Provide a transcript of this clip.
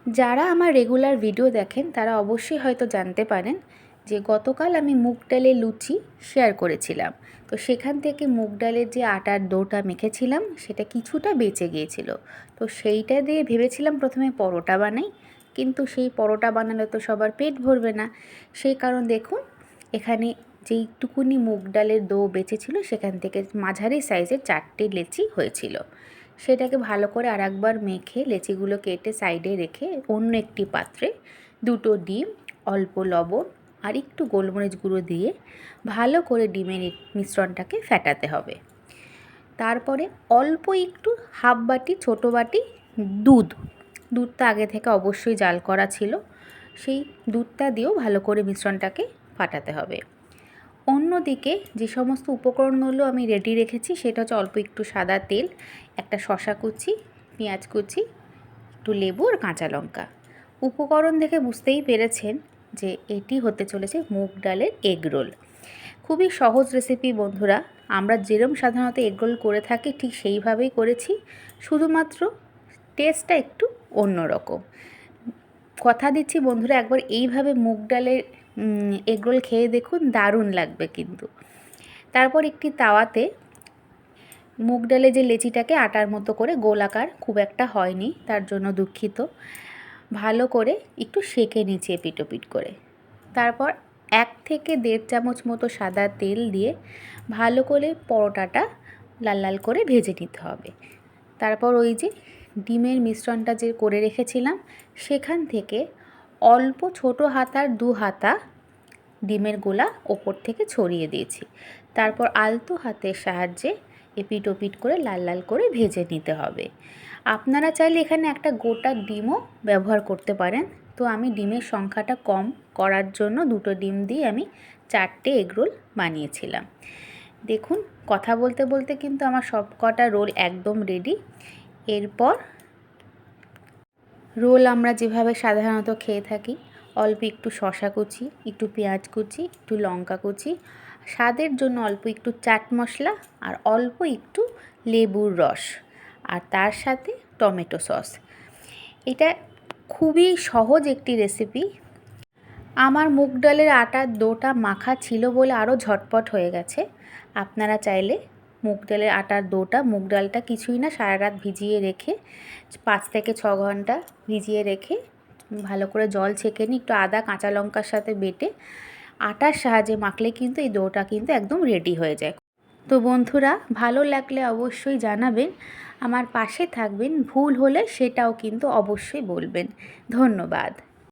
যারা আমার regular video দেখেন তারা অবশ্যই হয়তো জানতে পারেন যে গতকাল আমি মুগ ডালের লুচি শেয়ার করেছিলাম। তো সেখান থেকে মুগ ডালের যে আটার ডোটা মেখেছিলাম সেটা কিছুটা বেঁচে গিয়েছিল। তো সেইটা দিয়ে ভেবেছিলাম প্রথমে পরোটা বানাই, কিন্তু সেই পরোটা বানালে তো সবার পেট ভরবে না। সেই কারণ দেখুন এখানে যেইটুকুনি মুগ ডালের ডো বেঁচেছিল সেখান থেকে মাঝারি সাইজের 4টে লেচি হয়েছিল। সেটাকে ভালো করে আরেকবার মেখে লেচিগুলো কেটে সাইডে রেখে অন্য একটি পাত্রে 2টো ডিম, অল্প লবণ আর একটু গোলমরিচ গুঁড়ো দিয়ে ভালো করে ডিমের মিশ্রণটাকে ফেটাতে হবে। তারপরে অল্প একটু হাফ বাটি ছোটো বাটি দুধটা আগে থেকে অবশ্যই জাল করা ছিল, সেই দুধটা দিয়েও ভালো করে মিশ্রণটাকে ফাটাতে হবে। অন্যদিকে যে সমস্ত উপকরণগুলো আমি রেডি রেখেছি সেটা হচ্ছে অল্প একটু সাদা তেল, একটা শসা কুচি, পেঁয়াজ কুচি, একটু লেবু আর কাঁচা লঙ্কা। উপকরণ দেখে বুঝতেই পেরেছেন যে এটি হতে চলেছে মুগ ডালের এগ রোল। খুবই সহজ রেসিপি বন্ধুরা, আমরা যেরকম সাধারণত এগ রোল করে থাকি ঠিক সেইভাবেই করেছি, শুধুমাত্র টেস্টটা একটু অন্যরকম। কথা দিচ্ছি বন্ধুরা, একবার এইভাবে মুগ ডালের এগরোল খেয়ে দেখুন, দারুণ লাগবে কিন্তু। তারপর একটি তাওয়াতে মুগ ডালে যে লেচিটাকে আটার মতো করে গোলাকার, খুব একটা হয়নি তার জন্য দুঃখিত, ভালো করে একটু সেঁকে নিচ্ছি এপিট ওপিট করে। তারপর 1 থেকে 1.5 চামচ মতো সাদা তেল দিয়ে ভালো করে পরোটাটা লাল লাল করে ভেজে নিতে হবে। তারপর ওই যে ডিমের মিশ্রণটা যে করে রেখেছিলাম সেখান থেকে অল্প ছোটো হাতার 2 হাতা ডিমের গোলা ওপর থেকে ছড়িয়ে দিয়েছি। তারপর আলতো হাতের সাহায্যে এপিট ওপিট করে লাল লাল করে ভেজে নিতে হবে। আপনারা চাইলে এখানে একটা গোটা ডিমও ব্যবহার করতে পারেন। তো আমি ডিমের সংখ্যাটা কম করার জন্য 2টো ডিম দিয়ে আমি 4টে এগরোল বানিয়েছিলাম। দেখুন কথা বলতে বলতে কিন্তু আমার সব কটা রোল একদম রেডি। এরপর রোল আমরা যেভাবে সাধারণত খেয়ে থাকি, অল্প একটু শসা কুচি, একটু পেঁয়াজ কুচি, একটু লঙ্কা কুচি, স্বাদের জন্য অল্প একটু চাট মশলা আর অল্প একটু লেবুর রস, আর তার সাথে টমেটো সস। এটা খুবই সহজ একটি রেসিপি। আমার মুগ ডালের আটার ডোটা মাখা ছিল বলে আরও ঝটপট হয়ে গেছে। আপনারা চাইলে মুগ ডালের আটার ডোটা, মুগ ডালটা কিছুই না, সারা রাত ভিজিয়ে রেখে 5 থেকে 6 ঘন্টা ভিজিয়ে রেখে ভালো করে জল ছেঁকে নিয়ে একটু আদা কাঁচা লঙ্কার সাথে বেটে আটার সাহায্যে মাখলে কিন্তু এই ডোটা কিন্তু একদম রেডি হয়ে যায়। তো বন্ধুরা, ভালো লাগলে অবশ্যই জানাবেন, আমার পাশে থাকবেন, ভুল হলে সেটাও কিন্তু অবশ্যই বলবেন। ধন্যবাদ।